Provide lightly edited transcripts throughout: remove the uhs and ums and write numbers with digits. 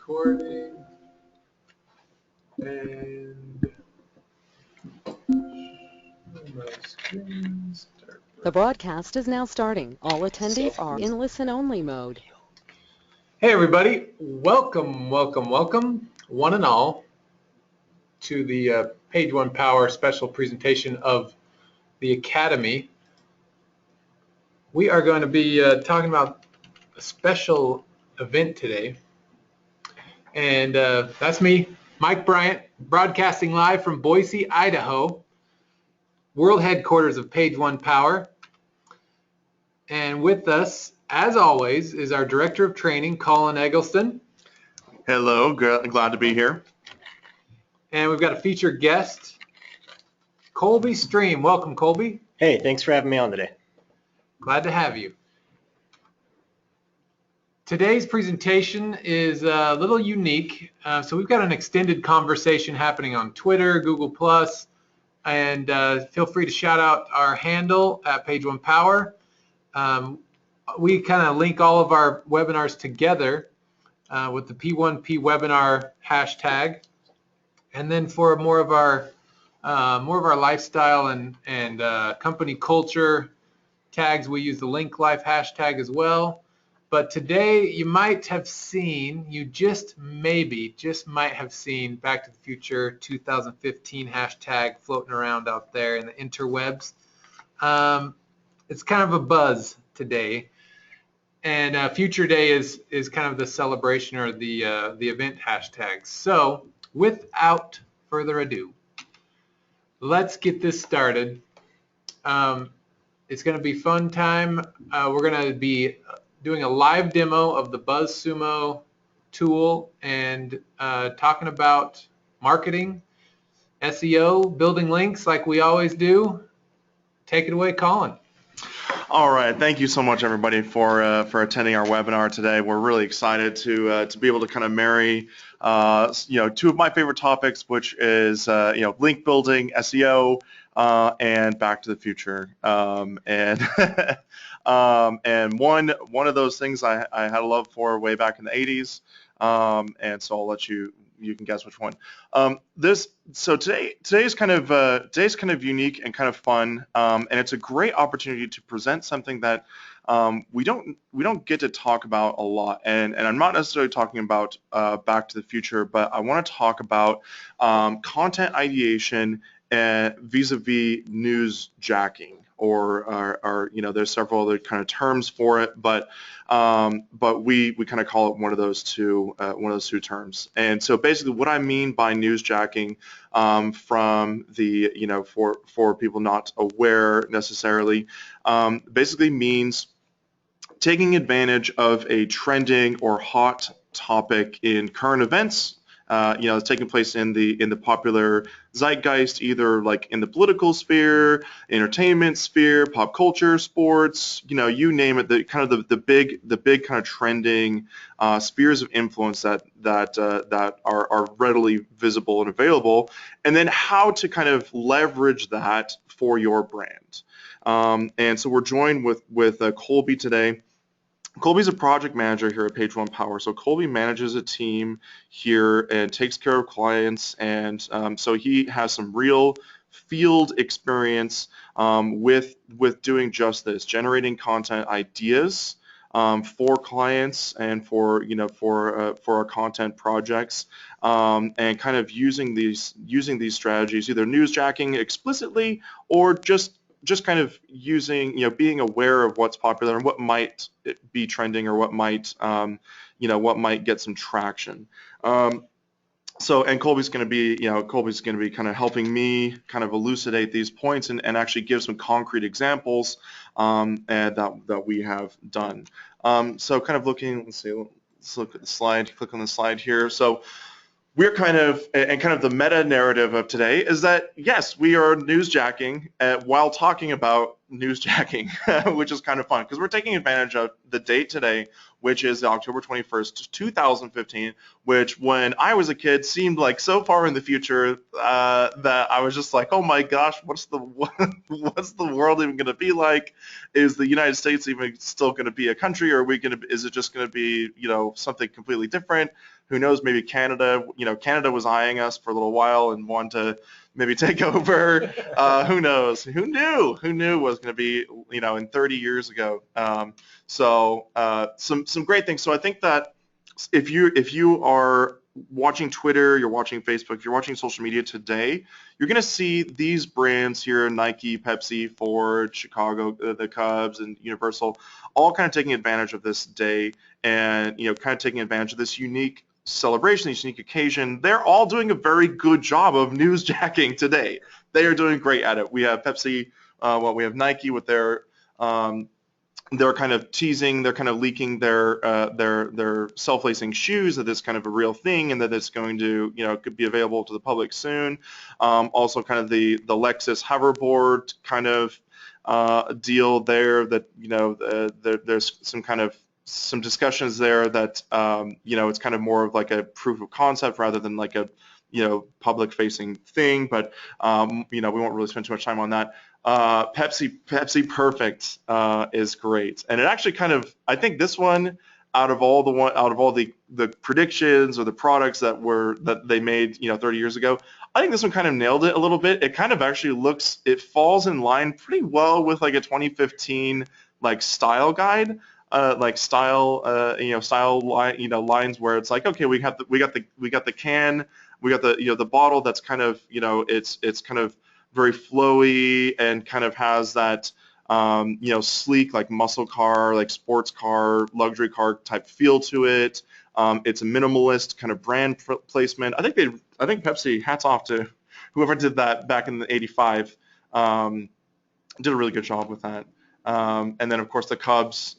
recording and my screen start. The broadcast is now starting. All attendees are in listen-only mode. Hey everybody, welcome, one and all, to the Page One Power special presentation of the Academy. We are going to be talking about a special event today, and that's me, Mike Bryant, broadcasting live from Boise, Idaho, world headquarters of Page One Power. And with us, as always, is our Director of Training, Colin Eggleston. Hello, glad to be here. And we've got a featured guest, Colby Stream. Welcome, Colby. Hey, thanks for having me on today. Glad to have you. Today's presentation is a little unique. So we've got an extended conversation happening on Twitter, Google+, and feel free to shout out our handle at Page One Power. We kind of link all of our webinars together with the P1P webinar hashtag, and then for more of our lifestyle and company culture tags, we use the Link Life hashtag as well. But today you might have seen, you just might have seen Back to the Future 2015 hashtag floating around out there in the interwebs. It's kind of a buzz today, and Future Day is kind of the celebration or the event hashtag. So without further ado, let's get this started. It's going to be fun time. We're going to be doing a live demo of the BuzzSumo tool and talking about marketing, SEO, building links like we always do. Take it away, Colin. All right, thank you so much, everybody, for attending our webinar today. We're really excited to be able to kind of marry, two of my favorite topics, which is link building, SEO, and Back to the Future. And one of those things I had a love for way back in the 80s, and so I'll let you can guess which one. Today's kind of unique and kind of fun, and it's a great opportunity to present something that we don't get to talk about a lot. And I'm not necessarily talking about Back to the Future, but I want to talk about content ideation and vis-a-vis news jacking, or there's several other kind of terms for it, but we kind of call it one of those two terms. And so basically what I mean by news jacking, from the for people not aware necessarily, basically means taking advantage of a trending or hot topic in current events. It's taking place in the popular zeitgeist, either like in the political sphere, entertainment sphere, pop culture, sports, you name it. The big kind of trending spheres of influence that are readily visible and available, and then how to kind of leverage that for your brand. And so we're joined with Colby today. Colby's a project manager here at Page One Power. So Colby manages a team here and takes care of clients, and so he has some real field experience with doing just this, generating content ideas for clients and for our content projects, and kind of using these strategies, either newsjacking explicitly or just kind of using, being aware of what's popular and what might be trending, or what might get some traction. And Colby's going to be kind of helping me kind of elucidate these points and actually give some concrete examples and that we have done. So kind of looking, let's look at the slide, click on the slide here. So we're kind of the meta narrative of today is that, yes, we are newsjacking while talking about newsjacking, which is kind of fun because we're taking advantage of the date today, which is October 21st, 2015, which when I was a kid seemed like so far in the future that I was just like, oh my gosh, what's the world even going to be like? Is the United States even still going to be a country, or is it just going to be something completely different? Who knows? Maybe Canada. Canada was eyeing us for a little while and wanted to maybe take over. Who knows? Who knew? Who knew was going to be in 30 years ago? Some great things. So I think that if you are watching Twitter, you're watching Facebook, you're watching social media today, you're going to see these brands here, Nike, Pepsi, Ford, Chicago, the Cubs, and Universal, all kind of taking advantage of this day and, kind of taking advantage of this unique celebration, this unique occasion. They're all doing a very good job of newsjacking today. They are doing great at it. We have Pepsi, we have Nike with their they're kind of teasing, they're kind of leaking their self-lacing shoes, that it's kind of a real thing and that it's going to, could be available to the public soon. Also kind of the Lexus hoverboard kind of deal there, that, there's some discussions there that, it's kind of more of like a proof of concept rather than like a, public facing thing, but, we won't really spend too much time on that. Pepsi Perfect is great, and it actually I think this one, out of all the predictions or the products that they made 30 years ago, I think this one kind of nailed it a little bit. It kind of actually it falls in line pretty well with like a 2015 like style guide, style lines where it's like, okay, we got the can, we got the bottle that's kind of it's kind of very flowy and kind of has that sleek, like muscle car, like sports car, luxury car type feel to it. It's a minimalist kind of brand placement. I think Pepsi, hats off to whoever did that back in the '85. Did a really good job with that. And then of course the Cubs,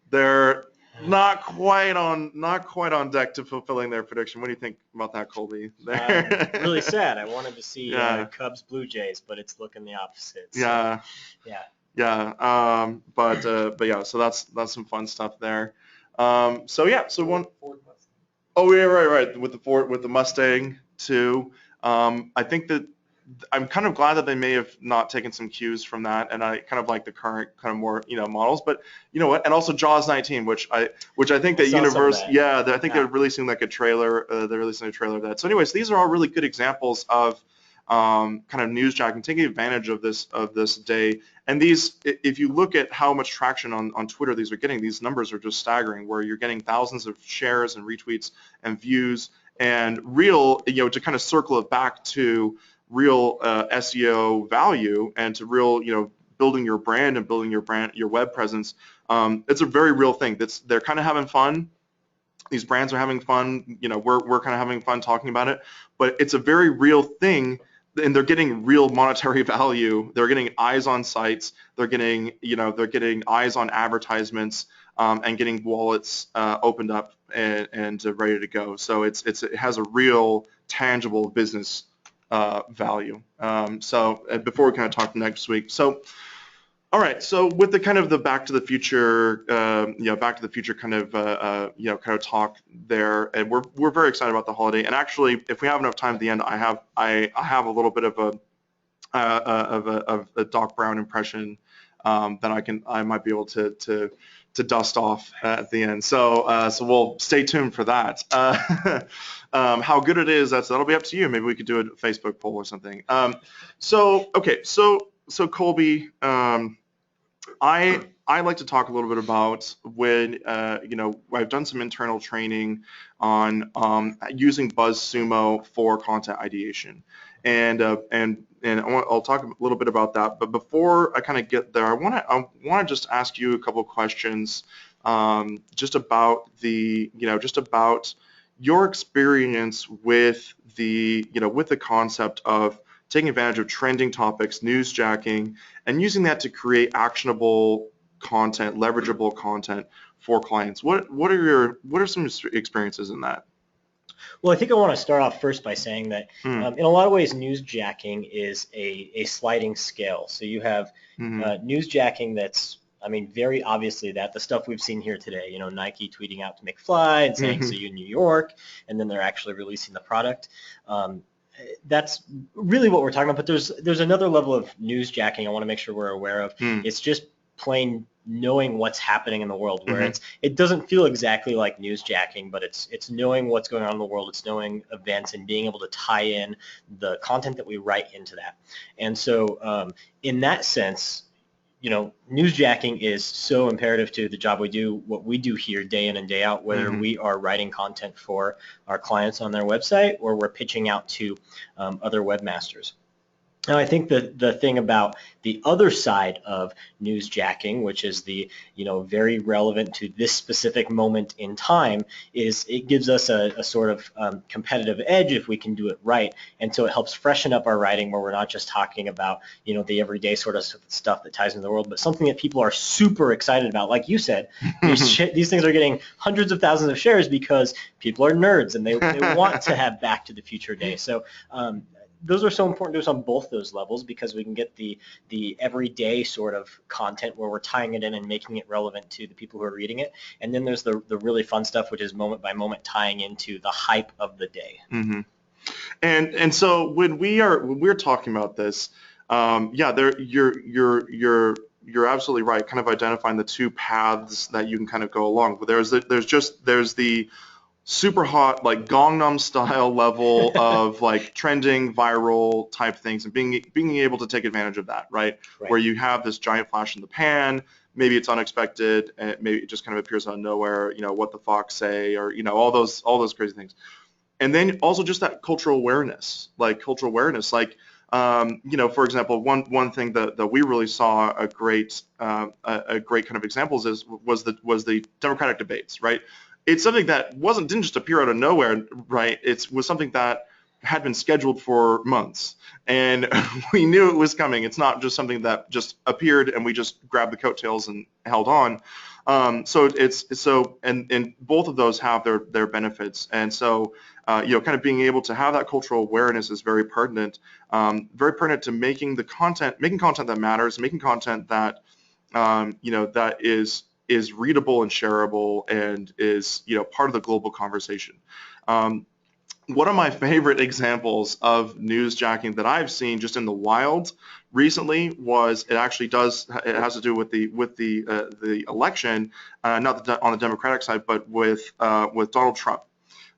they're not quite on deck to fulfilling their prediction. What do you think about that, Colby? Really sad. I wanted to see Cubs Blue Jays, but it's looking the opposite. So, yeah. But yeah, so that's some fun stuff there. So one. Oh yeah, right. With the Mustang too. I think that I'm kind of glad that they may have not taken some cues from that, and I kind of like the current kind of more models. But you know what? And also Jaws 19, which I think that Universal, I think they're releasing like a trailer. They're releasing a trailer of that. So anyways, these are all really good examples of kind of newsjacking, taking advantage of this day. And these, if you look at how much traction on Twitter these are getting, these numbers are just staggering, where you're getting thousands of shares and retweets and views, and real, to kind of circle it back to real SEO value and to real, building your brand and building your web presence. It's a very real thing. They're kind of having fun. These brands are having fun. We're kind of having fun talking about it, but it's a very real thing, and they're getting real monetary value. They're getting eyes on sites. They're getting, eyes on advertisements, and getting wallets opened up and ready to go. So it has a real tangible business value. So before we kind of talk next week, all right. So with the kind of the Back to the Future, Back to the Future kind of talk there, and we're very excited about the holiday. And actually, if we have enough time at the end, I have a little bit of a Doc Brown impression that I might be able to dust off at the end. So we'll stay tuned for that. How good it is, that'll be up to you. Maybe we could do a Facebook poll or something. So Colby, I like to talk a little bit about when I've done some internal training on using BuzzSumo for content ideation, and I'll talk a little bit about that. But before I kind of get there, I want to just ask you a couple of questions, just about your experience with the concept of taking advantage of trending topics, newsjacking, and using that to create actionable content, leverageable content for clients. What are some experiences in that? Well, I think I want to start off first by saying that in a lot of ways, newsjacking is a sliding scale. So you have newsjacking that's, very obviously the stuff we've seen here today, Nike tweeting out to McFly and saying, see you in New York, and then they're actually releasing the product. That's really what we're talking about. But there's another level of newsjacking I want to make sure we're aware of. It's just plain knowing what's happening in the world, where it doesn't feel exactly like newsjacking, but it's knowing what's going on in the world, it's knowing events and being able to tie in the content that we write into that. And so in that sense, newsjacking is so imperative to the job we do, what we do here day in and day out, whether we are writing content for our clients on their website or we're pitching out to other webmasters. Now, I think the thing about the other side of newsjacking, which is the very relevant to this specific moment in time, is it gives us a sort of competitive edge if we can do it right. And so it helps freshen up our writing, where we're not just talking about the everyday sort of stuff that ties into the world, but something that people are super excited about. Like you said, these things are getting hundreds of thousands of shares because people are nerds and they want to have Back to the Future Day. So those are so important to us on both those levels, because we can get the everyday sort of content where we're tying it in and making it relevant to the people who are reading it. And then there's the really fun stuff, which is moment by moment tying into the hype of the day. And so when we're talking about this, you're absolutely right, kind of identifying the two paths that you can kind of go along. But there's the super hot, like Gangnam style level of like trending viral type things, and being able to take advantage of that, right? Where you have this giant flash in the pan, maybe it's unexpected, and maybe it just kind of appears out of nowhere, what the fox say, or all those crazy things. And then also just that cultural awareness, like for example, one thing that we really saw a great kind of examples was the Democratic debates, right? It's something that didn't just appear out of nowhere, right? It was something that had been scheduled for months, and we knew it was coming. It's not just something that just appeared and we just grabbed the coattails and held on. And both of those have their benefits, and so kind of being able to have that cultural awareness is very pertinent to making content that matters, making content that that is readable and shareable and is part of the global conversation. One of my favorite examples of newsjacking that I've seen just in the wild recently was it has to do with the election, not on the Democratic side, but with Donald Trump.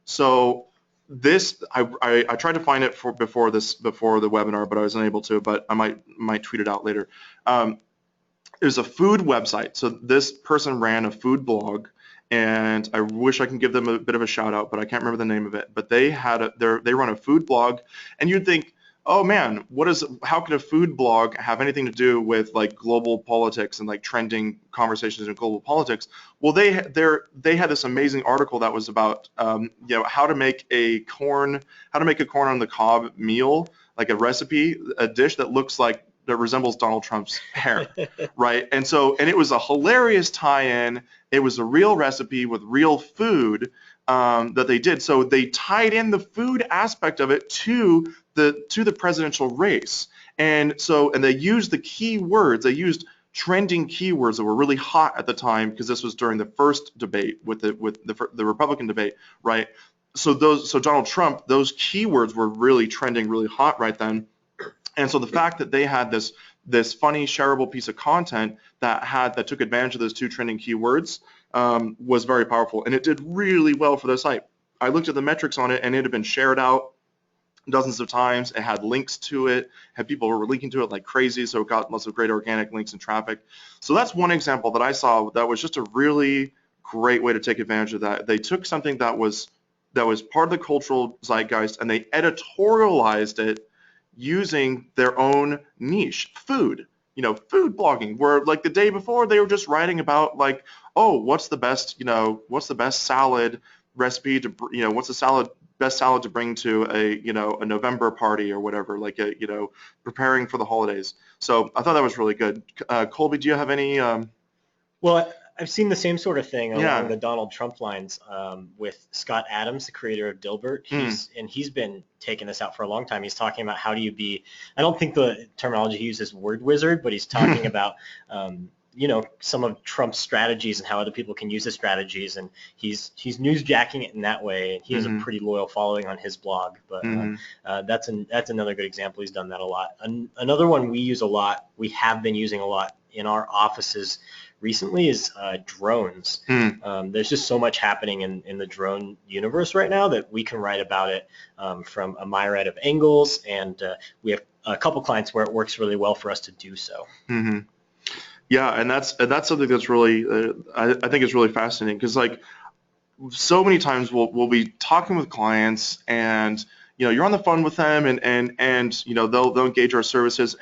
So this I tried to find it before the webinar, but I was unable to. But I might tweet it out later. It was a food website. So this person ran a food blog, and I wish I can give them a bit of a shout out, but I can't remember the name of it. But they run a food blog, and you'd think, oh man, how could a food blog have anything to do with like global politics and like trending conversations in global politics? Well, they had this amazing article that was about how to make a corn on the cob meal, like a recipe, a dish that resembles Donald Trump's hair, right? And it was a hilarious tie-in. It was a real recipe with real food that they did. So they tied in the food aspect of it to the presidential race. And they used the keywords. They used trending keywords that were really hot at the time, because this was during the first debate with the Republican debate, right? So Donald Trump, those keywords were really trending, really hot right then. And so the fact that they had this funny shareable piece of content that took advantage of those two trending keywords was very powerful, and it did really well for the site. I looked at the metrics on it, and it had been shared out dozens of times. It had links to it, had people who were linking to it like crazy, so it got lots of great organic links and traffic. So that's one example that I saw that was just a really great way to take advantage of that. They took something that was part of the cultural zeitgeist, and they editorialized it using their own niche, food blogging, where like the day before they were just writing about like, oh, what's the best salad recipe to, what's the best salad to bring to a November party or whatever, like preparing for the holidays. So I thought that was really good. Colby, do you have any? Well, I've seen the same sort of thing along the Donald Trump lines with Scott Adams, the creator of Dilbert. He's been taking this out for a long time. He's talking about how do you be, I don't think the terminology he uses word wizard, but he's talking about, some of Trump's strategies and how other people can use his strategies. And he's newsjacking it in that way. He has a pretty loyal following on his blog. But that's another good example. He's done that a lot. Another one we use a lot, we have been using a lot in our offices recently is drones. There's just so much happening in the drone universe right now that we can write about it from a myriad of angles, and we have a couple clients where it works really well for us to do so. Yeah, and that's something that's really I think is really fascinating, because like so many times we'll be talking with clients, and you're on the phone with them, and they'll engage our services,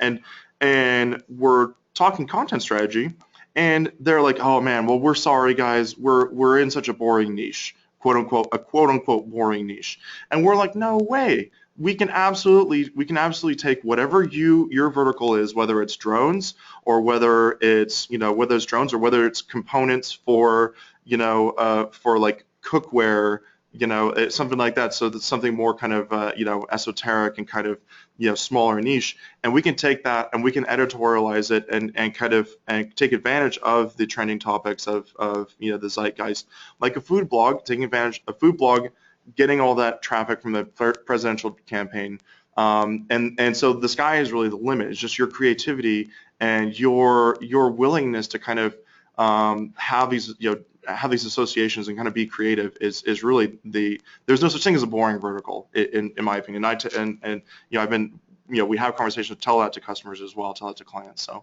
and we're talking content strategy, and they're like, oh man, well, we're sorry guys, we're in such a boring niche, quote unquote boring niche, and we're like, no way. We can absolutely take whatever your vertical is, whether it's drones or whether it's drones or whether it's components for for like cookware, something like that. So that's something more kind of esoteric and kind of smaller niche, and we can take that and we can editorialize it and kind of take advantage of the trending topics of the zeitgeist, like a food blog, taking advantage of food blog, getting all that traffic from the presidential campaign, and so the sky is really the limit. It's just your creativity and your willingness to kind of have these associations and kind of be creative is really there's no such thing as a boring vertical in my opinion. And I've been we have conversations, tell that to customers as well, tell that to clients. So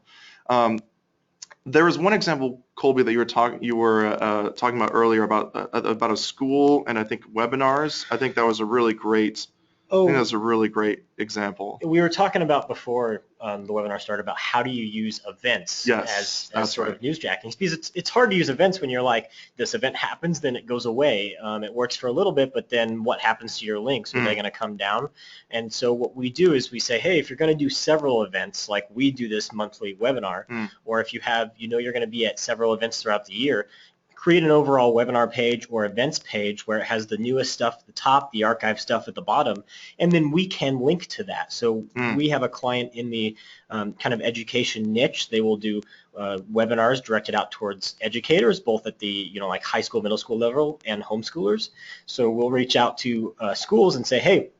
there was one example, Colby, that you were talking about earlier about a school and I think webinars. I think that was a really great. I think that's a really great example. We were talking about before the webinar started about how do you use events as sort of newsjacking, because it's hard to use events when you're like, this event happens, then it goes away. It works for a little bit, but then what happens to your links? Are they going to come down? And so what we do is we say, hey, if you're going to do several events, like we do this monthly webinar, or if you have, you're going to be at several events throughout the year, create an overall webinar page or events page where it has the newest stuff at the top, the archive stuff at the bottom, and then we can link to that. So we have a client in the kind of education niche. They will do webinars directed out towards educators, both at the like high school, middle school level, and homeschoolers. So we'll reach out to schools and say, hey,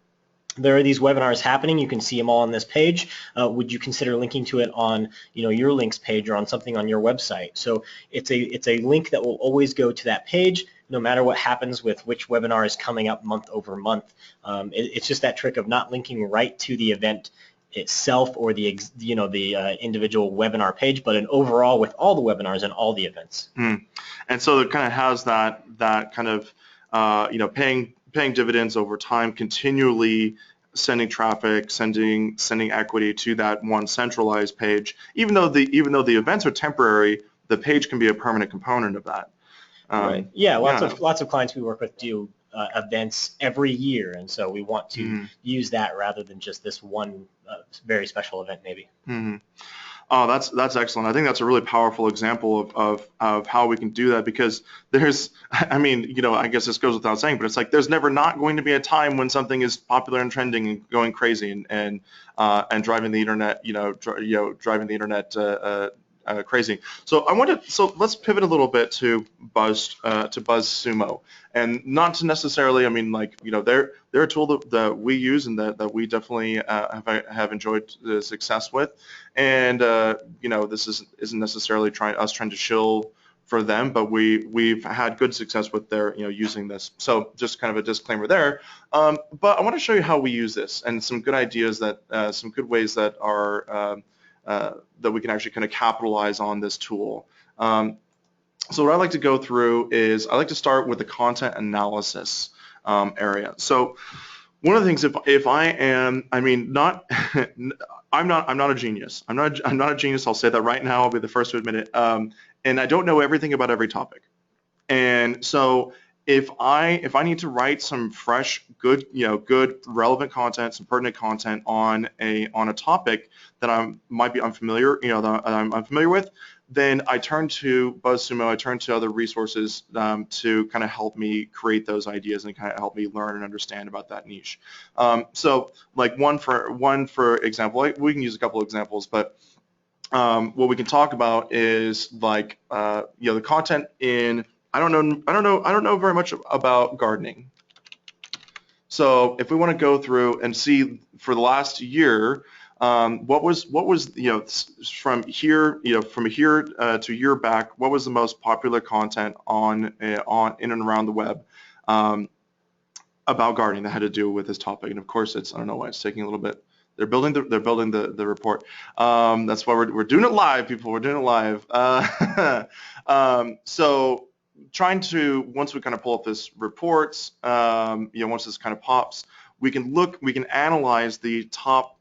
there are these webinars happening. You can see them all on this page. Would you consider linking to it on, your links page or on something on your website? So it's a link that will always go to that page, no matter what happens with which webinar is coming up month over month. It's just that trick of not linking right to the event itself or the individual webinar page, but an overall with all the webinars and all the events. And so it kind of has that kind of paying dividends over time, continually sending traffic, sending equity to that one centralized page. Even though the events are temporary, the page can be a permanent component of that. Right. Yeah. Lots of clients we work with do events every year, and so we want to use that rather than just this one very special event, maybe. Oh, that's excellent. I think that's a really powerful example of how we can do that, because there's, I guess this goes without saying, but it's like there's never not going to be a time when something is popular and trending and going crazy and driving the internet, driving the internet crazy. So let's pivot a little bit to BuzzSumo, and not to necessarily, they're a tool that we use and that we definitely have enjoyed the success with, and this isn't necessarily trying to shill for them, but we've had good success with their using this. So just kind of a disclaimer there. But I want to show you how we use this and some good ideas some good ways that are that we can actually kind of capitalize on this tool. So what I like to go through is I like to start with the content analysis area. So one of the things, if I am, I'm not a genius. I'm not a genius. I'll say that right now. I'll be the first to admit it. And I don't know everything about every topic. And so if I need to write some fresh, good relevant content, some pertinent content on a topic that might be unfamiliar, that I'm unfamiliar with, then I turn to BuzzSumo, I turn to other resources to kind of help me create those ideas and kind of help me learn and understand about that niche. So like one for example, we can use a couple of examples, but what we can talk about is like the content in I don't know very much about gardening. So if we want to go through and see for the last year, what was from here from here to a year back, what was the most popular content on in and around the web about gardening that had to do with this topic? And of course, I don't know why it's taking a little bit. They're building the report. That's why we're doing it live, people. We're doing it live. So trying to, once we kind of pull up this report, once this kind of pops, we can analyze the top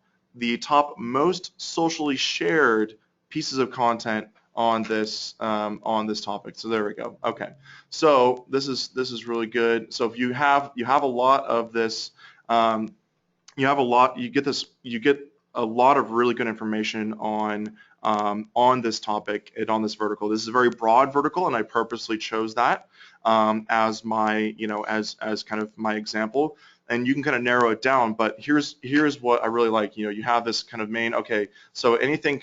most socially shared pieces of content on this topic. So there we go. Okay. So this is really good. So if you have a lot of this, you get a lot of really good information on this topic and on this vertical. This is a very broad vertical, and I purposely chose that as my as kind of my example. And you can kind of narrow it down, but here's what I really like. You have this kind of main, okay, so anything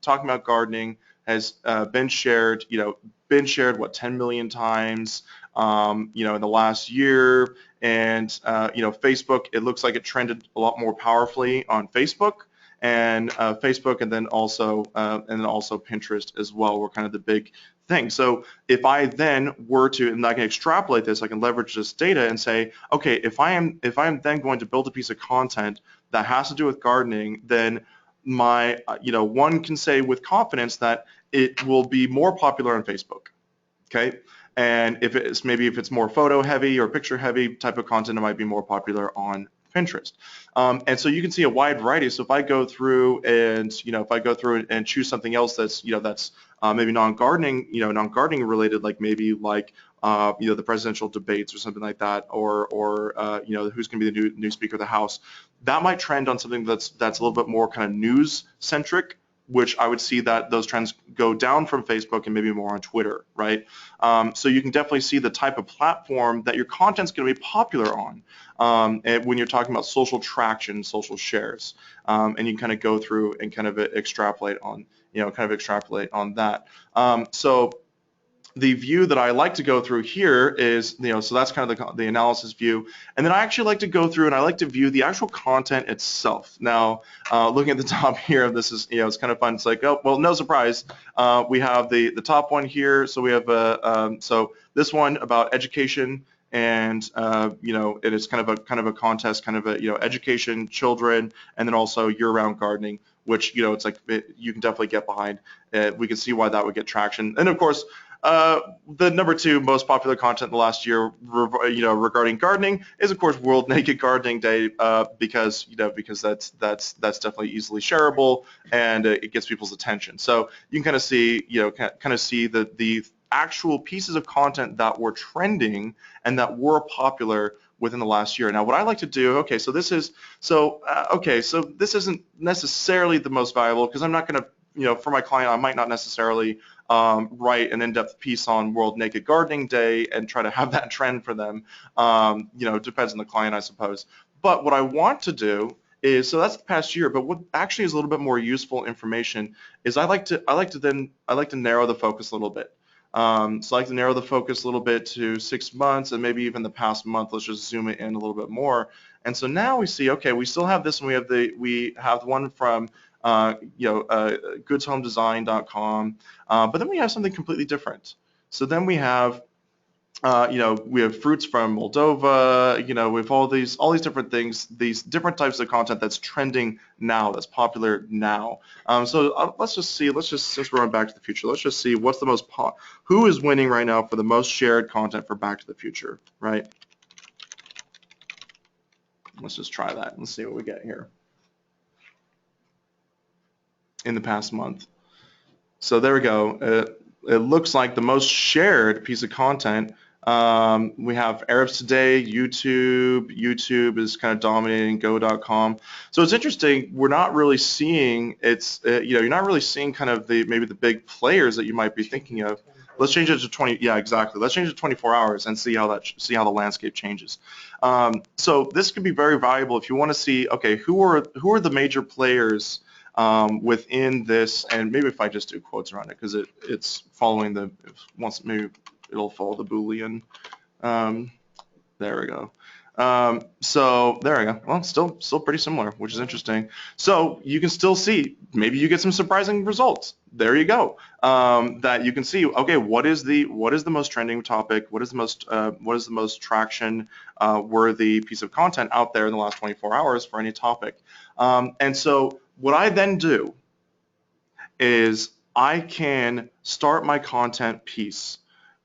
talking about gardening has been shared, what, 10 million times, in the last year. And, Facebook, it looks like it trended a lot more powerfully on Facebook, and and then also Pinterest as well were kind of the big thing. So if I then were to, and I can extrapolate this, I can leverage this data and say, okay, if I am then going to build a piece of content that has to do with gardening, then my, one can say with confidence that it will be more popular on Facebook, okay? And if it's more photo heavy or picture heavy type of content, it might be more popular on Pinterest. And so you can see a wide variety. So if I go through and choose something else that's maybe non-gardening related, like maybe the presidential debates or something like that, or who's going to be the new Speaker of the House, that might trend on something that's a little bit more kind of news centric, which I would see that those trends go down from Facebook and maybe more on Twitter, right? So you can definitely see the type of platform that your content's going to be popular on, and when you're talking about social traction, social shares, and you can kind of go through and kind of extrapolate on that. So the view that I like to go through here is, so that's kind of the analysis view. And then I actually like to go through and I like to view the actual content itself. Now, looking at the top here, this is, it's kind of fun. It's like, oh, well, no surprise. We have the top one here. So we have, so this one about education, and it is kind of a contest, kind of education, children, and then also year-round gardening, which, it's like, you can definitely get behind. We can see why that would get traction. And of course, the number 2 most popular content in the last year, regarding gardening, is of course World Naked Gardening Day, because that's definitely easily shareable, and it gets people's attention. So you can kind of see, the actual pieces of content that were trending and that were popular within the last year. Now, what I like to do, so this isn't necessarily the most valuable, because I'm not going to, for my client, I might not necessarily write an in-depth piece on World Naked Gardening Day and try to have that trend for them. It depends on the client, I suppose. But what I want to do is, so that's the past year, but what actually is a little bit more useful information is I like to narrow the focus a little bit. So I like to narrow the focus a little bit to 6 months, and maybe even the past month. Let's just zoom it in a little bit more. And so now we see, okay, we still have this, and we have one from goodshomedesign.com, but then we have something completely different. So then we have fruits from Moldova, we have all these different things, these different types of content that's trending now, that's popular now. Let's just see, since we're on Back to the Future, let's just see what's the most who is winning right now for the most shared content for Back to the Future, right? Let's just try that and see what we get here in the past month. So there we go. It looks like the most shared piece of content, we have Arabs Today, YouTube is kind of dominating, go.com. So it's interesting, we're not really seeing, you're not really seeing kind of maybe the big players that you might be thinking of. Let's change it to 20, yeah, exactly. Let's change it to 24 hours and see how the landscape changes. So this could be very valuable if you want to see, okay, who are the major players within this, and maybe if I just do quotes around it, because it's following maybe it'll follow the Boolean. There we go. So there we go. Well, still pretty similar, which is interesting. So you can still see, maybe you get some surprising results. There you go. That you can see, okay, what is the most trending topic? What is the most traction worthy piece of content out there in the last 24 hours for any topic? And so what I then do is I can start my content piece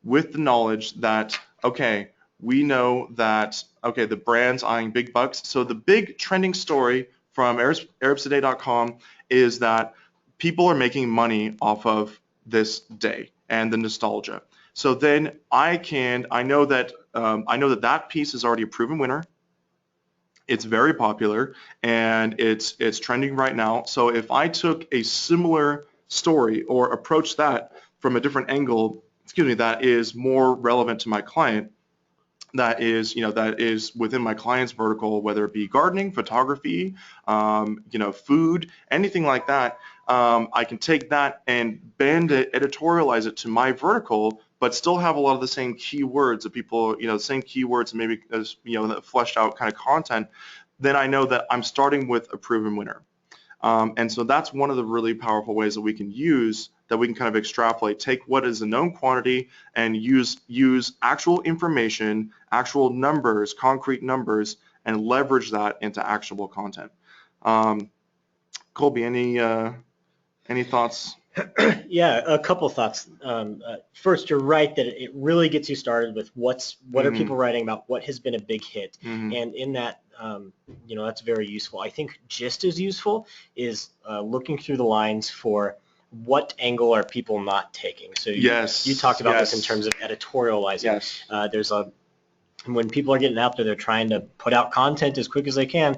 with the knowledge that, okay, we know that, okay, the brand's eyeing big bucks. So the big trending story from ArabsToday.com is that people are making money off of this day and the nostalgia. So then I know that that piece is already a proven winner. It's very popular and it's trending right now. So if I took a similar story or approached that from a different angle, that is more relevant to my client, that is within my client's vertical, whether it be gardening, photography, food, anything like that, I can take that and bend it, editorialize it to my vertical, but still have a lot of the same keywords that people, the same keywords and maybe that fleshed out kind of content. Then I know that I'm starting with a proven winner. And so that's one of the really powerful ways that we can kind of extrapolate, take what is a known quantity and use actual information, actual numbers, concrete numbers, and leverage that into actionable content. Colby, any thoughts? Yeah, a couple thoughts. First, you're right that it really gets you started with what are people writing about, what has been a big hit, and in that, that's very useful. I think just as useful is looking through the lines for what angle are people not taking. So you talked about this in terms of editorializing. Yes. When people are getting out there, they're trying to put out content as quick as they can.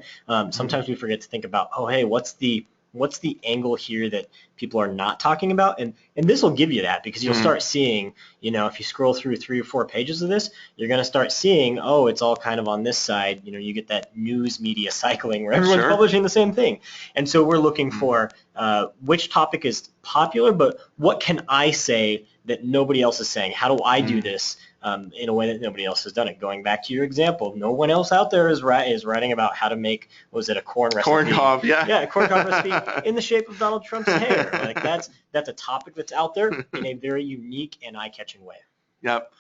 Sometimes we forget to think about, oh, hey, what's the angle here that people are not talking about? And this will give you that, because you'll start seeing, if you scroll through 3 or 4 pages of this, you're going to start seeing, oh, it's all kind of on this side. You get that news media cycling where everyone's publishing the same thing. And so we're looking for which topic is popular, but what can I say that nobody else is saying? How do I do this in a way that nobody else has done it? Going back to your example, no one else out there is writing about how to make, a corn recipe? Corn cob, yeah. Yeah, a corn cob recipe in the shape of Donald Trump's hair. Like that's a topic that's out there in a very unique and eye-catching way. Yep.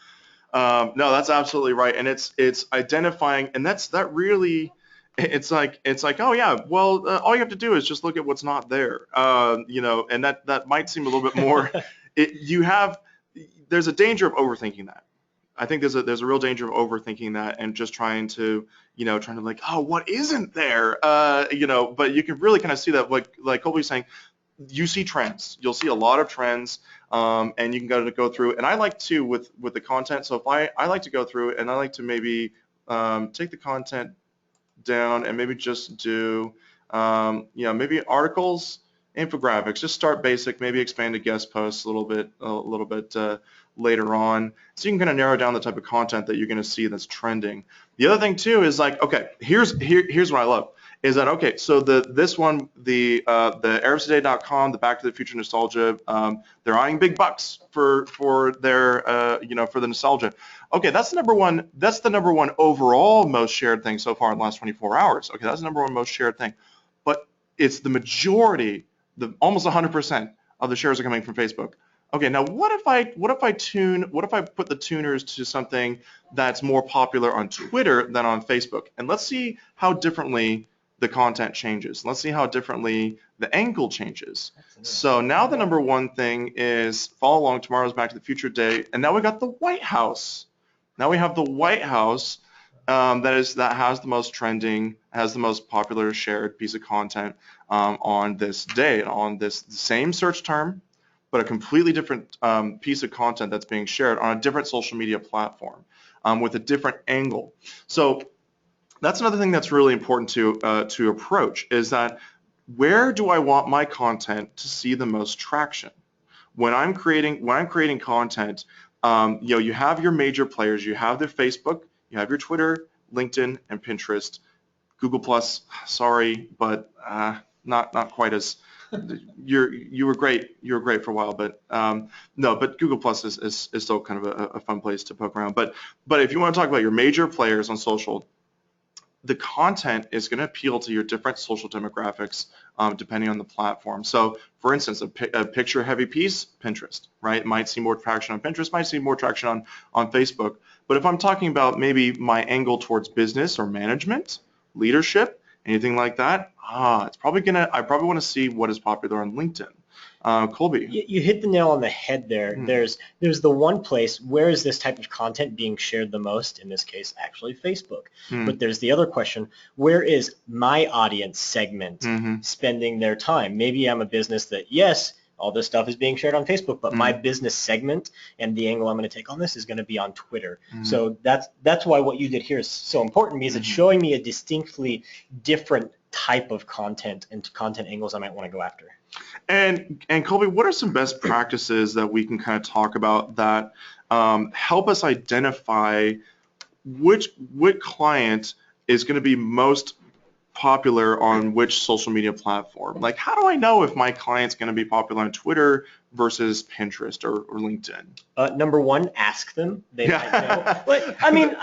No, that's absolutely right, and it's identifying, and that really. It's like, oh yeah, well, all you have to do is just look at what's not there, and that might seem a little bit more. There's a danger of overthinking that. I think there's a real danger of overthinking that and just trying to like, oh, what isn't there, but you can really kind of see that, like Colby's saying, you see trends. You'll see a lot of trends, and you can go through. And I like to with the content. So if I like to go through and I like to maybe take the content down and maybe just do maybe articles, infographics, just start basic, maybe expand to guest posts a little bit later on, so you can kind of narrow down the type of content that you're going to see that's trending. The other thing too is like, okay, here's what I love is that, okay, so this one, the ArabsToday.com, the Back to the Future nostalgia, they're eyeing big bucks for their for the nostalgia. Okay, that's the number one overall most shared thing so far in the last 24 hours. Okay, that's the number one most shared thing, but it's the majority, almost 100% of the shares are coming from Facebook. Okay, now what if I put the tuners to something that's more popular on Twitter than on Facebook, and let's see how differently the content changes. Let's see how differently the angle changes. So now the number one thing is follow along tomorrow's Back to the Future Day, and now we got the White House. Now we have the White House that has the most trending, has the most popular shared piece of content on this day, on this same search term, but a completely different piece of content that's being shared on a different social media platform with a different angle. So that's another thing that's really important to approach, is that where do I want my content to see the most traction? When I'm creating content, you have your major players, you have their Facebook, you have your Twitter, LinkedIn, and Pinterest. Google Plus, sorry, but not quite as. You were great for a while, but no, but Google Plus is still kind of a fun place to poke around. But if you want to talk about your major players on social, the content is going to appeal to your different social demographics depending on the platform. So, for instance, a picture-heavy piece, Pinterest, right? It might see more traction on Pinterest, might see more traction on Facebook. But if I'm talking about maybe my angle towards business or management, leadership, anything like that, I probably want to see what is popular on LinkedIn. Colby. You hit the nail on the head there. There's the one place, where is this type of content being shared the most? In this case, actually Facebook. But there's the other question, where is my audience segment spending their time? Maybe I'm a business that, yes, all this stuff is being shared on Facebook, but my business segment and the angle I'm going to take on this is going to be on Twitter. So that's why what you did here is so important, because it's showing me a distinctly different type of content and content angles I might want to go after. And Colby, what are some best practices that we can kind of talk about that help us identify which client is going to be most popular on which social media platform? Like, how do I know if my client's going to be popular on Twitter versus Pinterest or LinkedIn? Number one, ask them. They might know. But I mean,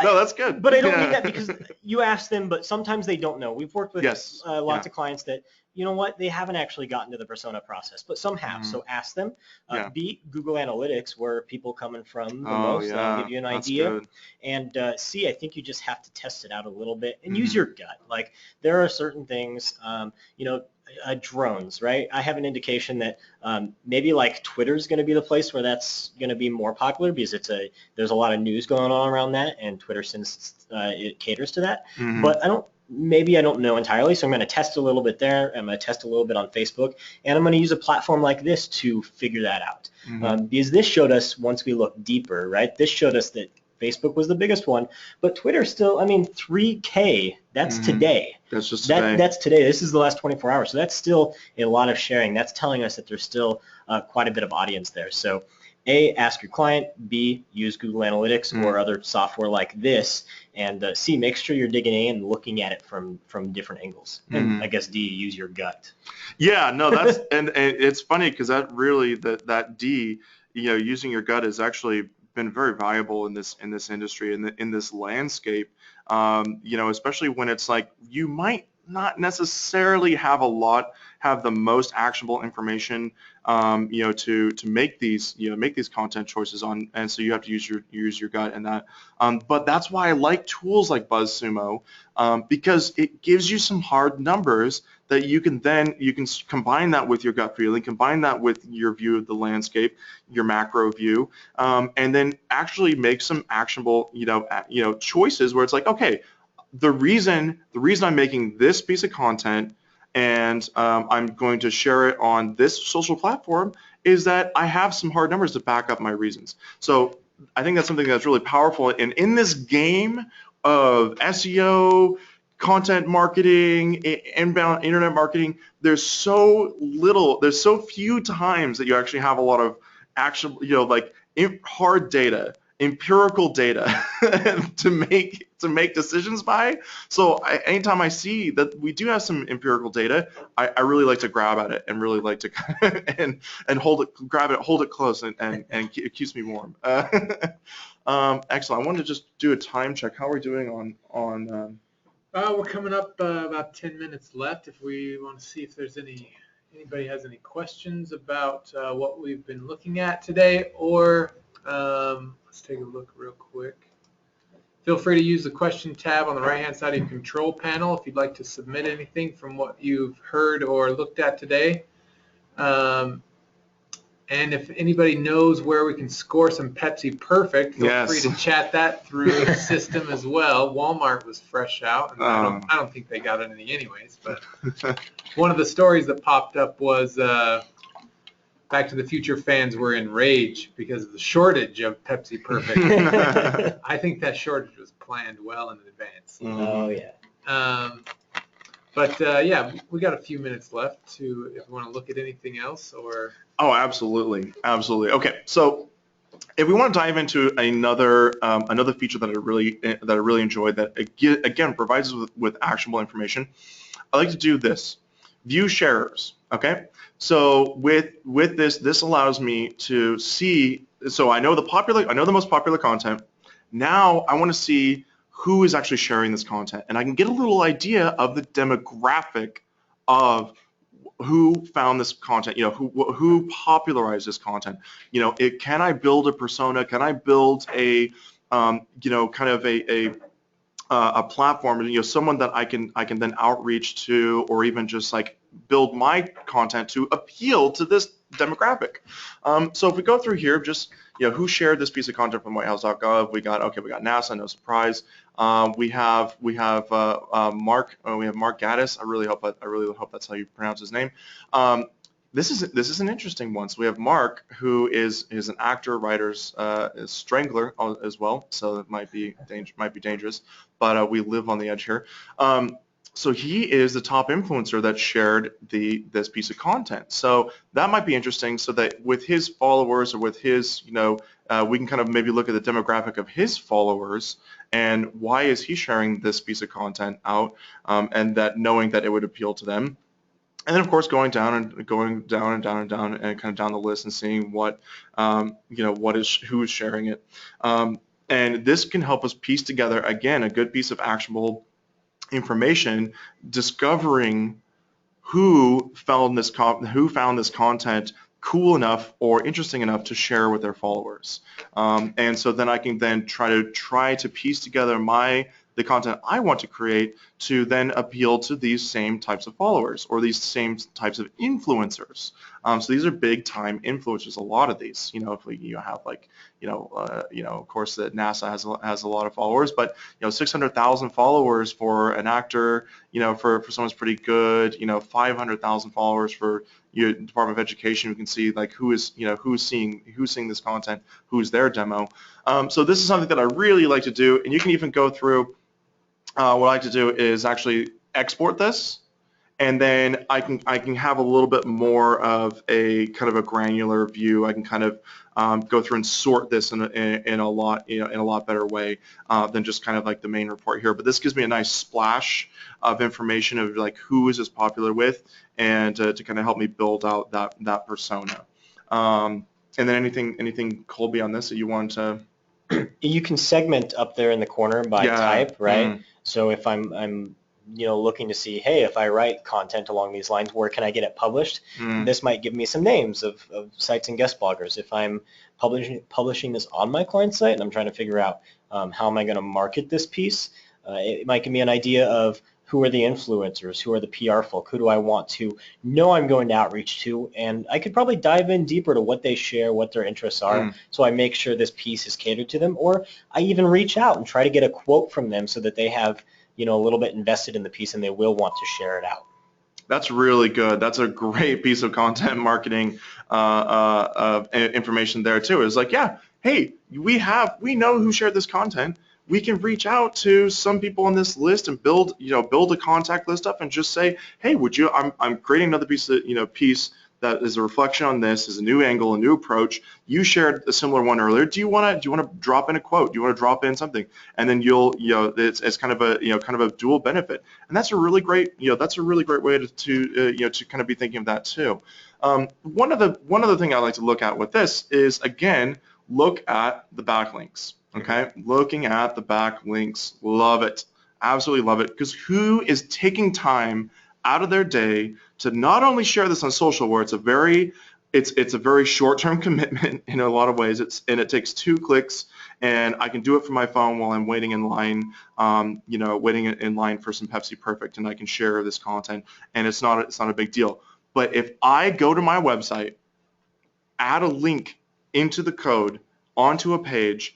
no, that's good. But I don't mean that because you ask them, but sometimes they don't know. We've worked with lots of clients that, you know what, they haven't actually gotten to the persona process, but some have. So ask them. B, Google Analytics, where people coming from the most. That'll give you an idea. Good. And C, I think you just have to test it out a little bit and use your gut. Like, there are certain things, drones, right? I have an indication that maybe like Twitter's going to be the place where that's going to be more popular, because there's a lot of news going on around that, and Twitter, since it caters to that. But maybe I don't know entirely, so I'm going to test a little bit there. I'm going to test a little bit on Facebook, and I'm going to use a platform like this to figure that out. Because this showed us, once we look deeper, right? This showed us that Facebook was the biggest one, but Twitter still, 3K, that's today. That's just today. That's today. This is the last 24 hours. So that's still a lot of sharing. That's telling us that there's still quite a bit of audience there. So A, ask your client. B, use Google Analytics or other software like this. And C, make sure you're digging in and looking at it from different angles. And I guess D, use your gut. Yeah, no, that's and it's funny because that really that D, using your gut is actually been very valuable in this industry, in this landscape, especially when it's like you might not necessarily have the most actionable information, to make these content choices on, and so you have to use your gut in that. But that's why I like tools like BuzzSumo, because it gives you some hard numbers that you can combine that with your gut feeling, combine that with your view of the landscape, your macro view, and then actually make some actionable, choices where it's like, okay, the reason I'm making this piece of content and I'm going to share it on this social platform is that I have some hard numbers to back up my reasons. So I think that's something that's really powerful. And in this game of SEO, content marketing, inbound internet marketing, there's so few times that you actually have a lot of actual, hard data, empirical data to make decisions by. So anytime I see that we do have some empirical data, I really like to grab at it and really like to and hold it close, and it keeps me warm. Excellent. I wanted to just do a time check. How are we doing on we're coming up about 10 minutes left. If we want to see if there's anybody has any questions about what we've been looking at today, or let's take a look real quick. Feel free to use the question tab on the right-hand side of your control panel if you'd like to submit anything from what you've heard or looked at today. And if anybody knows where we can score some Pepsi Perfect, feel free to chat that through the system as well. Walmart was fresh out, and I don't think they got anything anyways. But one of the stories that popped up was Back to the Future fans were enraged because of the shortage of Pepsi Perfect. I think that shortage was planned well in advance. Oh, yeah. But we got a few minutes left if you want to look at anything else or. Oh, absolutely. Okay, so if we want to dive into another feature that I really enjoyed that again provides us with actionable information, I like to do this: view sharers. Okay, so with this allows me to see. So I know the most popular content. Now I want to see who is actually sharing this content, and I can get a little idea of the demographic of who found this content, who popularized this content. Can I build a persona? Can I build a, kind of a platform, someone that I can then outreach to, or even just like build my content to appeal to this demographic. So if we go through here, just who shared this piece of content from whitehouse.gov, we got NASA, no surprise. We have Mark Gaddis. I really hope that's how you pronounce his name. This is an interesting one. So we have Mark, who is an actor, writer, strangler as well. So it might be dangerous, but we live on the edge here. So he is the top influencer that shared this piece of content. So that might be interesting. So that with his followers, or with his, we can kind of maybe look at the demographic of his followers and why is he sharing this piece of content out, and that knowing that it would appeal to them. And then, of course, going down and down and kind of down the list and seeing what, who is sharing it. And this can help us piece together, again, a good piece of actionable information, discovering who found this content cool enough or interesting enough to share with their followers. And so then I can then try to piece together the content I want to create to then appeal to these same types of followers or these same types of influencers. So these are big time influencers. A lot of these, if you have like, of course that NASA has a lot of followers, but 600,000 followers for an actor, for someone's pretty good. 500,000 followers for your Department of Education. We can see like who's seeing this content, who's their demo. So this is something that I really like to do, and you can even go through. What I like to do is actually export this, and then I can have a little bit more of a kind of a granular view. I can kind of go through and sort this in a lot better way than just kind of like the main report here. But this gives me a nice splash of information of like who is this popular with, and to kind of help me build out that persona. And then anything Colby on this that you want to? You can segment up there in the corner by type, right? So if I'm looking to see, hey, if I write content along these lines, where can I get it published? This might give me some names of sites and guest bloggers. If I'm publishing this on my client site and I'm trying to figure out how am I going to market this piece, it might give me an idea of who are the influencers, who are the PR folk, who do I want to know I'm going to outreach to, and I could probably dive in deeper to what they share, what their interests are, so I make sure this piece is catered to them, or I even reach out and try to get a quote from them so that they have a little bit invested in the piece and they will want to share it out. That's really good. That's a great piece of content marketing information there too. It's like, yeah, hey, we know who shared this content. We can reach out to some people on this list and build a contact list up and just say, hey, I'm creating another piece that is a reflection on this, is a new angle, a new approach. You shared a similar one earlier. Do you want to drop in a quote? Do you want to drop in something? And then it's kind of a dual benefit. And that's a really great way to kind of be thinking of that too. One other thing I like to look at with this is, again, look at the backlinks. Okay, looking at the backlinks, love it, absolutely love it, because who is taking time out of their day to not only share this on social, where it's a very short-term commitment in a lot of ways, and it takes 2 clicks, and I can do it from my phone while I'm waiting in line, waiting in line for some Pepsi Perfect, and I can share this content, and it's not a big deal. But if I go to my website, add a link into the code onto a page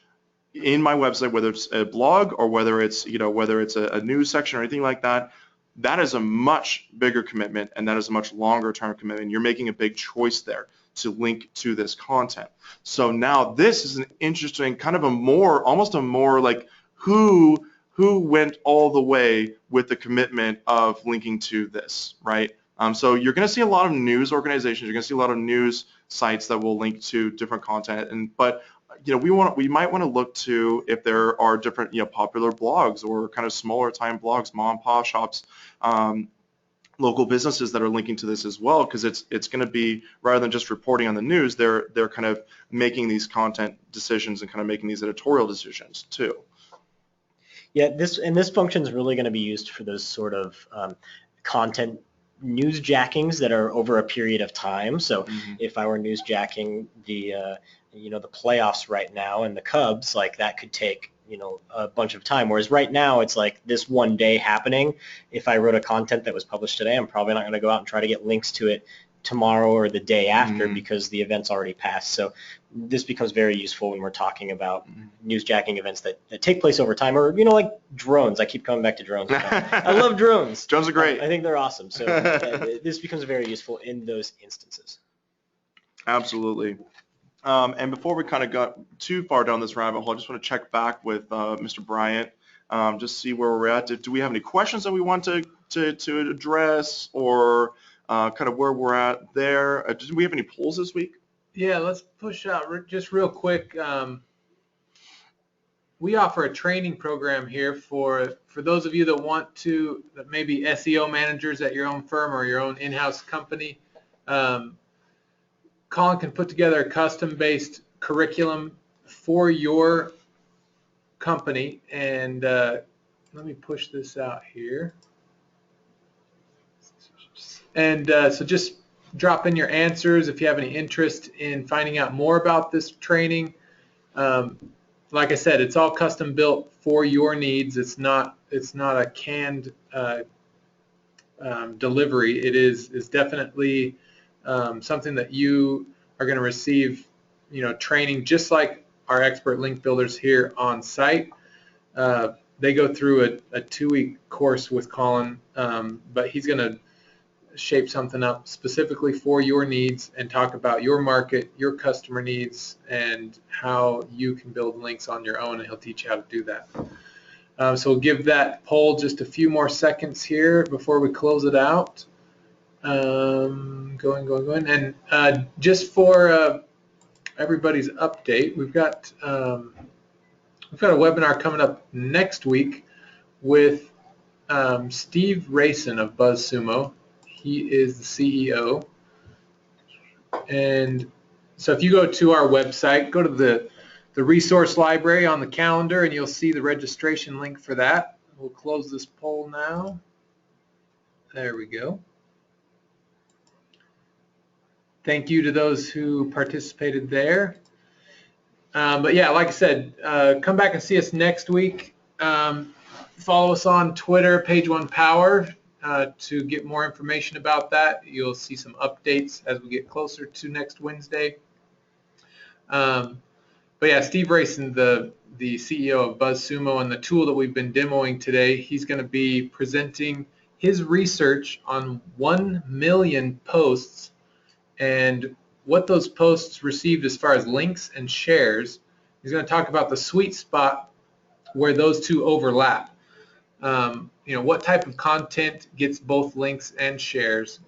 in my website, whether it's a blog or whether it's a news section or anything like that, that is a much bigger commitment, and that is a much longer term commitment. You're making a big choice there to link to this content. So now this is an interesting kind of almost a more like who went all the way with the commitment of linking to this, right? So you're going to see a lot of news organizations, you're going to see a lot of news sites that will link to different content, but we might want to look to if there are different popular blogs or kind of smaller time blogs, mom and pop shops, local businesses that are linking to this as well, because it's going to be, rather than just reporting on the news, they're kind of making these content decisions and kind of making these editorial decisions too. Yeah, this function is really going to be used for those sort of content newsjackings that are over a period of time. So if I were newsjacking the the playoffs right now and the Cubs, like that could take a bunch of time. Whereas right now it's like this one day happening. If I wrote a content that was published today, I'm probably not going to go out and try to get links to it tomorrow or the day after because the event's already passed. So this becomes very useful when we're talking about newsjacking events that take place over time, or like drones. I keep coming back to drones. I love drones. Drones are great. I think they're awesome. So this becomes very useful in those instances. Absolutely. And before we kind of got too far down this rabbit hole, I just want to check back with Mr. Bryant, just see where we're at. Do we have any questions that we want to address, or kind of where we're at there? Do we have any polls this week? Yeah, let's push out just real quick. We offer a training program here for those of you that want to, that may be SEO managers at your own firm or your own in-house company. Colin can put together a custom-based curriculum for your company, and let me push this out here. And so just drop in your answers if you have any interest in finding out more about this training. Like I said, it's all custom built for your needs. It's not a canned delivery. It is definitely something that you are going to receive, training just like our expert link builders here on site. They go through a 2-week course with Colin, but he's going to shape something up specifically for your needs and talk about your market, your customer needs, and how you can build links on your own, and he'll teach you how to do that. So we'll give that poll just a few more seconds here before we close it out. Going. And just for everybody's update, we've got a webinar coming up next week with Steve Rayson of BuzzSumo. He is the CEO. And so if you go to our website, go to the resource library on the calendar, and you'll see the registration link for that. We'll close this poll now. There we go. Thank you to those who participated there. But yeah, like I said, come back and see us next week. Follow us on Twitter, Page One Power, to get more information about that. You'll see some updates as we get closer to next Wednesday. But yeah, Steve Rayson, the CEO of BuzzSumo, and the tool that we've been demoing today, he's going to be presenting his research on 1 million posts and what those posts received as far as links and shares. He's going to talk about the sweet spot where those two overlap. What type of content gets both links and shares,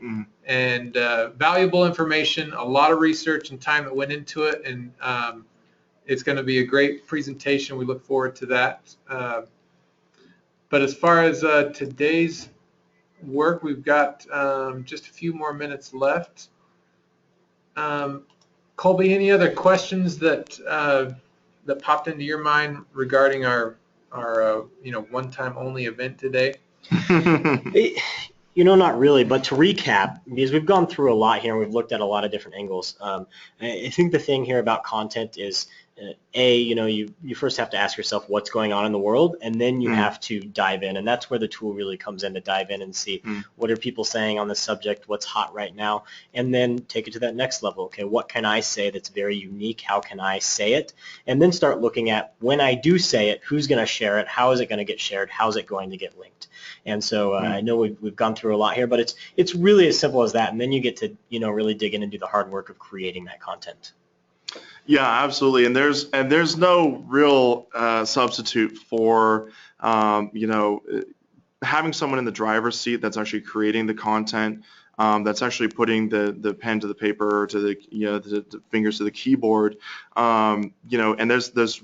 and valuable information, a lot of research and time that went into it, and it's going to be a great presentation. We look forward to that. But as far as today's work, we've got just a few more minutes left. Colby, any other questions that popped into your mind regarding our one-time only event today? Not really, but to recap, because we've gone through a lot here and we've looked at a lot of different angles. I think the thing here about content is, you first have to ask yourself what's going on in the world, and then you have to dive in, and that's where the tool really comes in, to dive in and see what are people saying on this subject, what's hot right now, and then take it to that next level. Okay, what can I say that's very unique? How can I say it? And then start looking at, when I do say it, who's going to share it? How is it going to get shared? How's it going to get linked? And so I know we've gone through a lot here, but it's really as simple as that, and then you get to really dig in and do the hard work of creating that content. Yeah, absolutely, and there's no real substitute for having someone in the driver's seat that's actually creating the content, that's actually putting the pen to the paper, to the fingers to the keyboard, and there's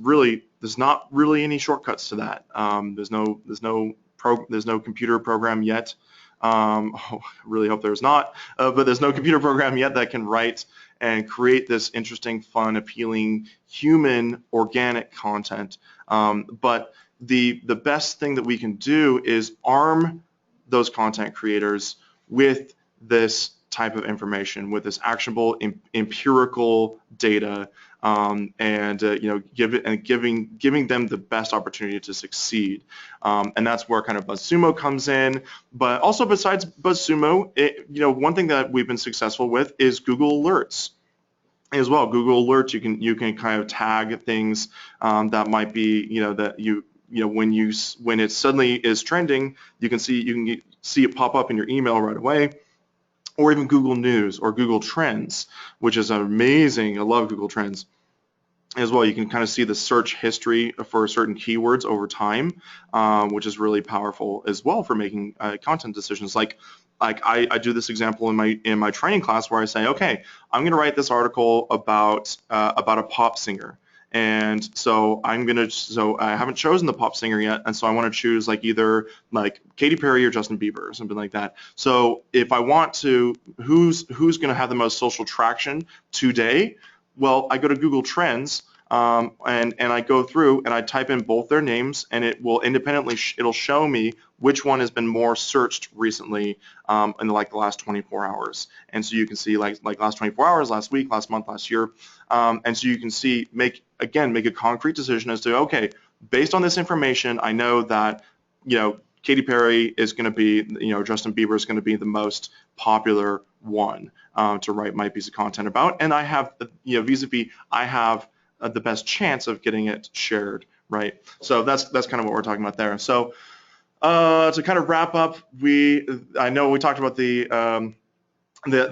not really any shortcuts to that. There's no computer program yet. I really hope there's not, but there's no computer program yet that can write and create this interesting, fun, appealing, human, organic content. But the best thing that we can do is arm those content creators with this type of information, with this actionable empirical data, and giving them the best opportunity to succeed. And that's where kind of BuzzSumo comes in. But also besides BuzzSumo, one thing that we've been successful with is Google Alerts as well. Google Alerts, you can kind of tag things that might be when it suddenly is trending, you can see it pop up in your email right away. Or even Google News or Google Trends, which is amazing. I love Google Trends as well. You can kind of see the search history for certain keywords over time, which is really powerful as well for making content decisions. Like I do this example in my training class where I say, okay, I'm going to write this article about a pop singer. And so I haven't chosen the pop singer yet, and so I want to choose either Katy Perry or Justin Bieber or something like that. So if I want to, who's going to have the most social traction today? Well, I go to Google Trends, and I go through and I type in both their names, and it will independently it'll show me which one has been more searched recently in the last 24 hours. And so you can see like last 24 hours, last week, last month, last year. And so you can see make a concrete decision as to, okay, based on this information, I know that Katy Perry is going to be, Justin Bieber is going to be the most popular one to write my piece of content about, and I have vis-a-vis I have the best chance of getting it shared, right? So that's kind of what we're talking about there. So to kind of wrap up, I know we talked about the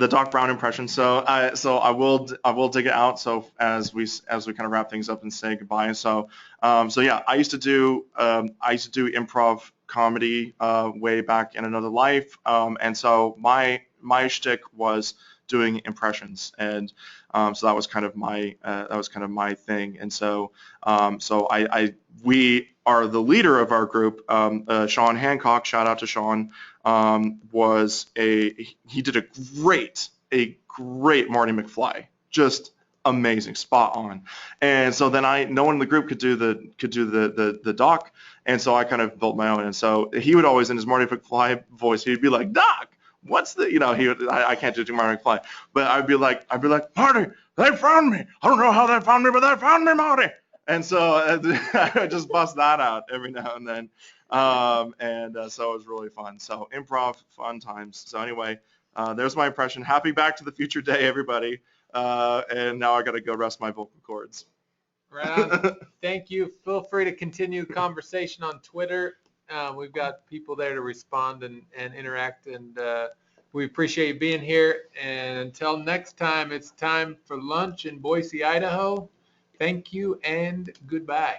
Doc Brown impression, so I will dig it out. So as we kind of wrap things up and say goodbye. So yeah, I used to do improv comedy way back in another life, and so my shtick was doing impressions, and so that was kind of my thing. And so we are the leader of our group. Sean Hancock, shout out to Sean, he did a great Marty McFly, just amazing, spot on. And so then no one in the group could do the doc, and so I kind of built my own. And so he would always, in his Marty McFly voice, he'd be like, "Doc, what's the," I can't do Marty McFly, but I'd be like, "Marty, they found me. I don't know how they found me, but they found me, Marty." And so I just bust that out every now and then. So it was really fun. So improv, fun times. So anyway, there's my impression. Happy Back to the Future Day, everybody. And now I got to go rest my vocal cords. Right on. Thank you. Feel free to continue the conversation on Twitter. We've got people there to respond and interact, and we appreciate you being here. And until next time, it's time for lunch in Boise, Idaho. Thank you and goodbye.